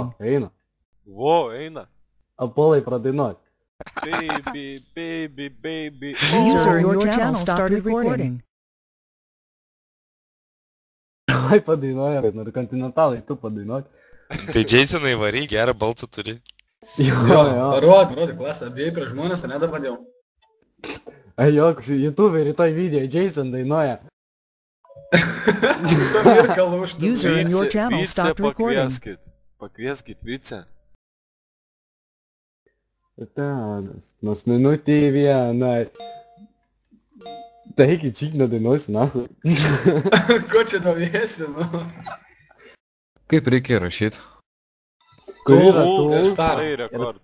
Eina. Vo, eina. Apolai pradainuok. Baby, baby, baby. User in your channel started recording. Ai padainuoja, bet nori kontinentalai, tu padainuok. Tai Jasonai varai, gerą balsą turi. Jo, Parodyk klasę, abiejai prieš žmonės, o ne dabar jau. Ai joks, YouTube rytoj video, Jason dainuoja. User in your channel Vice stopped recording. pakvieskit vice. Tadas, nors minutį vieną. Tai iki čik nedainuosi, na. Ko čia naujėsi, nu? Kaip reikia rašyti? Kur yra Tools, tu? play record.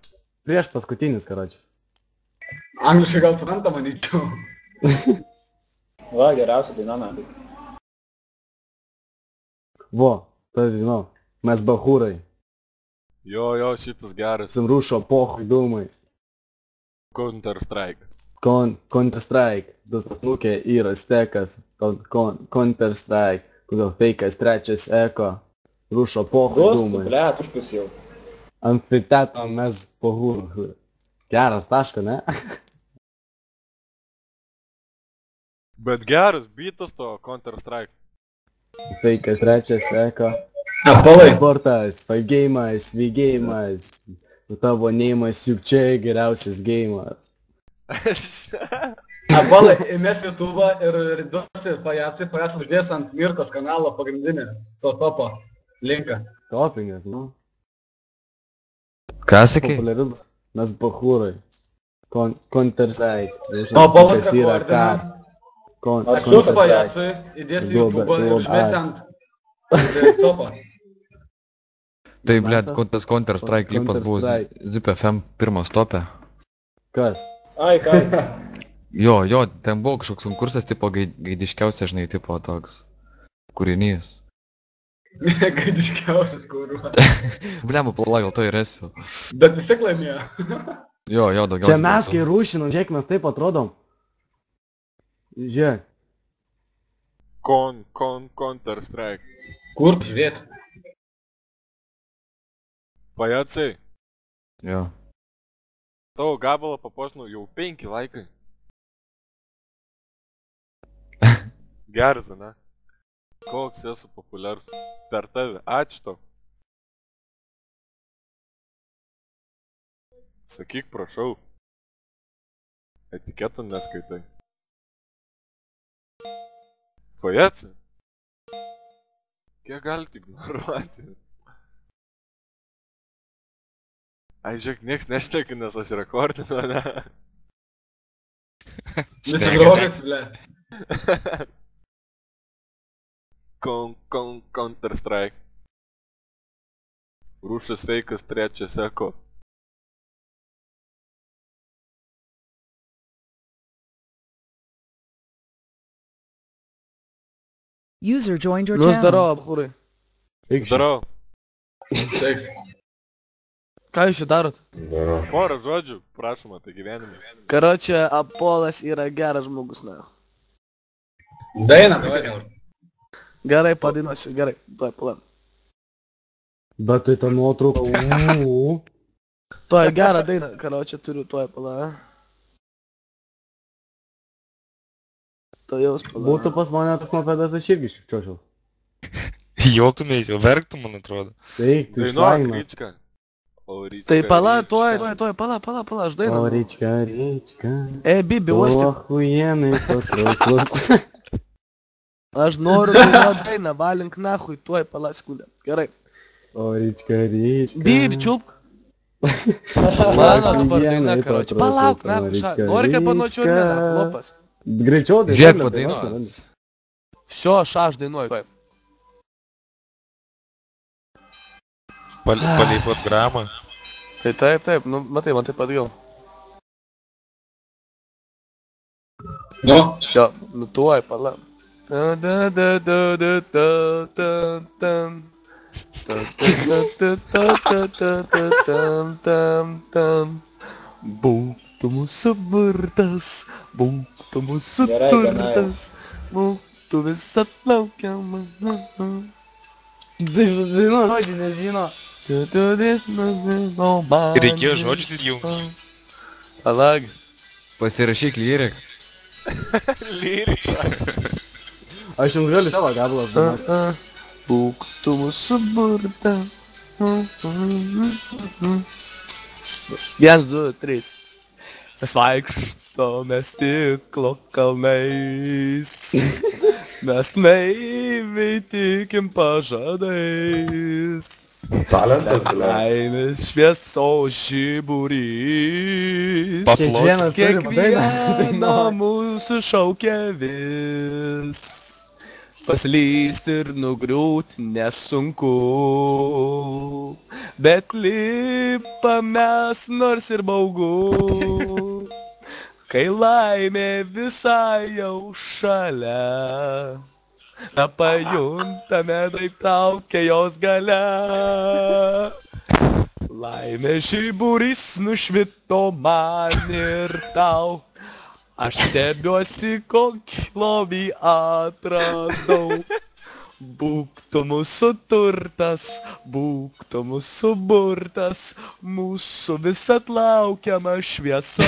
Prieš paskutinis, karoči. Angliškai gal suprantama, manyčiau. Va, geriausia daina, na. Vo, tas žinau, mes bahūrai. Jo, šitas geras. Simrušo pohui dūmai. Counter Strike. Counter Strike. Dusnukė yra stekas. Counter Strike. Kodėl feikas trečias eko. Rušo pohui Duos, dūmai. blėt, užpis jau. Amfiteto mes bahūrai. Geras taška, ne? Bet geras beatas to Counter Strike. Feikas trečias eko. Apolai. Sportas, fageimas, vygeimas. Tavo neimas juk čia geriausias geimas. Apolai, įmes YouTube'ą ir duosi pajacai uždės ant Mirkos kanalo pagrindinį to topo linką. Topingas, nu. Ką sakai? Populiarus. Mes bahūrai. Counter Strike. O Apolas Kas yra ką? rekordiną. Atsiūs Counter Strike. pajacai, įdėsi YouTube'ą ir užmesi ant topo. Tai, blėt, tas Counter Strike klipas buvo Counter-Strike. Zip FM pirmas topė. Kas? Ai, ką? Jo, ten buvo kažkoks konkursas, tipo gaidiškiausia, žinai, tipo toks kūrinys. Gaidiškiausias kūruo. Blėma, pala, gal to ir esu. Bet vis tiek laimėjo. Jo, daugiau. Čia mes kai rūšinom, žiūrėk, mes taip atrodom. Žiūrėk. Counter Strike. Kur žiūrėt? Pajacai, Jo. tavo gabalą papostinau jau 5 laikai. Geras, ne? Koks esu populiarus. Per tave. Ačiū tau. Sakyk, prašau. Etiketų neskaitai. Pajacai. Kiek galite ignoruoti? Ai, žiūrėk, nieks nešneka, nes aš rekordinu, ne? Nusigrovęs, ble. Counter Strike. Rūšas feikas trečias eko. User joined your Nu, channel. zdarova, bahūrai. Darau. Taip. Ką jūs čia darot? Porą žodžių, prašom apie gyvenimą. Karočią, Apolas yra geras žmogus, na. Daina, davai gal. Gerai, padainuosiu, gerai. Tuoj, pala. Bet tai ta nuotrauka, Tuoj, gerą dainą, karočią turiu, tuoj, pala. Tuoj jaus, pala. Būtų pas mane tas mopedas, aš irgi šipčiočiau. Juoktumės, jau verktų, man atrodo. Eik, tu Dainuok, išlaimę. Ryčka. O, Ryčka, Tai pala, Ryčka. tuoj, pala, aš O, dainuoju. Ryčka. Bibi, uostyk. Ohuienai patrauklus. Aš noriu dainuot dainą, valink nahui, tuoj, pala, sekundę. Gerai. O, Ryčka. Bibi, čiulpk. Mano dabar daina, karočią. Palauk, nahui, nori kaip panočiau ir ne, lopas. Greičiau dainuoju. Žiūrėk, padainuos. Всё, aš dainuoju, tuoj. Palei pat gramą. Tai taip, nu, matai, man taip pat jau. Nu, Šio, nu tuoj, pala. Būtų mūsų burtas, būtų mūsų Gerai, turtas, būtų visat laukiama. Daino žodžių nežino. Reikėjo žodžius įjungti. Palag. Pasirašyk lyrik. Lyrika. Aš jums galiu savo gabalas dainuoti. Būk tu mūsų burta. 1, 2, 3. Mes vaikštome stiklo kalnais. Mes naiviai tikim pažadais. Talentas, ble. Laimės šviesos žiburys. Paplot. Kiekvieną mūsų šaukia vis. Paslyst ir nugriūt nesunku. Bet lipamės nors ir baugu. Kai laimė visai jau šalia. Pajuntame daiktaukė jos gale. Laimė žiburys nušvito man ir tau. Aš stebiuosi, kokį lobį atradau. Būk tu mūsų turtas, būk tu mūsų burtas, mūsų visat laukiama šviesa.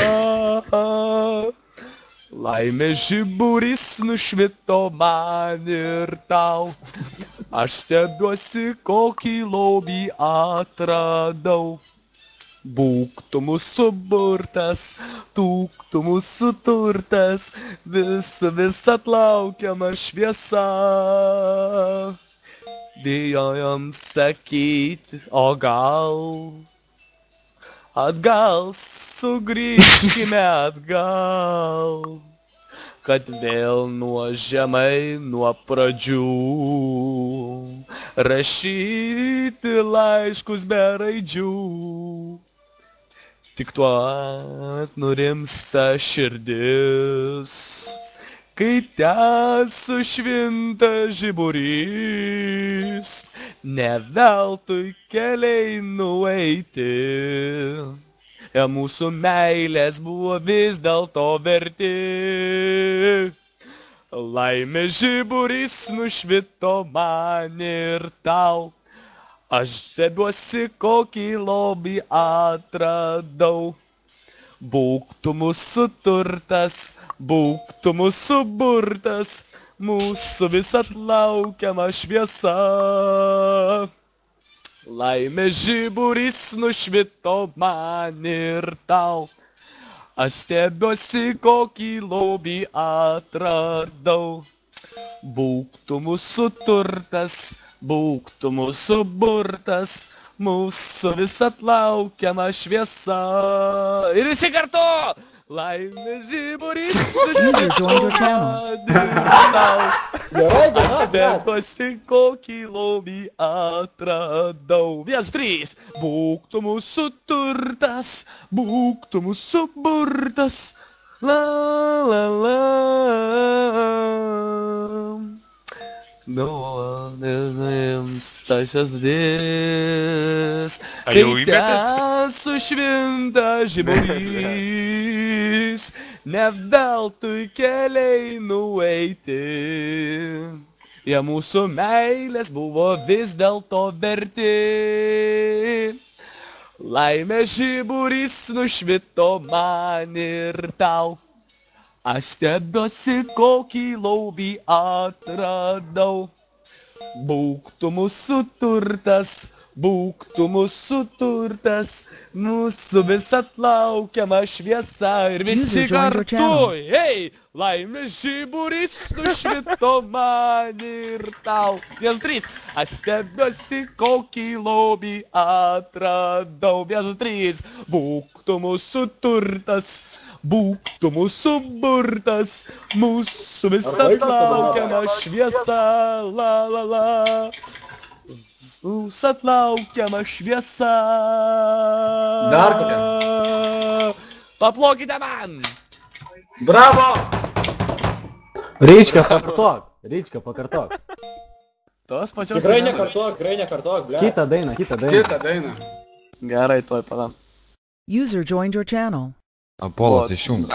Laimė žiburys nušvito man ir tau. Aš stebiuosi, kokį lobį atradau. Būk tu mūsų burtas, tūk tu mūsų turtas, visat laukiama šviesa. Bijojom sakyti, o gal atgal, sugrįžkime atgal, kad vėl nuo žemai, nuo pradžių rašyti laiškus be raidžių. Tik tuo nurimsta širdis, kai ten sušvinta žiburys, ne veltui keliai nueiti. Mūsų meilės buvo vis dėlto verti. Laimė žiburys nušvito man ir tau. Aš stebiuosi, kokį lobį atradau. Būk tu mūsų turtas, būk tu mūsų burtas, mūsų visat laukiama šviesa. Laimė žiburys nušvito man ir tau. Aš stebiuosi, kokį lobį atradau. Būk tu mūsų turtas, būk tu mūsų burtas, mūsų visat laukiama šviesa. Ir visi kartu! Laimė žiburys nušvito man ir tau. Aš stebiuosi, kokį lobį atradau. 1, 3. Būk tu mūsų turtas, būk tu mūsų burtas. La la la. Nuimsta širdis, kai ten sušvinta žiburys, ne veltui keliai nueiti. Jie mūsų meilės buvo vis dėlto verti. Laimė žiburys nušvito man ir tau. Aš stebiuosi, kokį lobį atradau. Būk tu mūsų turtas, būk tu mūsų turtas, mūsų visat laukiama šviesa. Ir visi kartu, hei, laimė žiburys nušvito man ir tau. 1, 3. Aš stebiuosi, kokį lobį atradau. 1, 3. Būk tu mūsų turtas, būk tu mūsų burtas, mūsų visat laukiama šviesa. La la la. Mūsat laukiama šviesa. Dar kokia. Paplokite man. Bravo! Ryčka, pakartok. Ryčka, pakartok. Tos pačios. Tikrai nekartok, ble. Kitą dainą. Kitą dainą. Gerai, tuoj pala. User joined your channel. Apolas išjungs.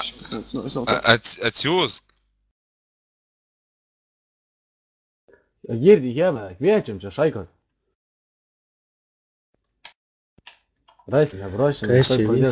Atsiūsk. Girdi, Hena, kviečiam čia šaikos. Rasi, nebrošinė. Kas čia vyksta?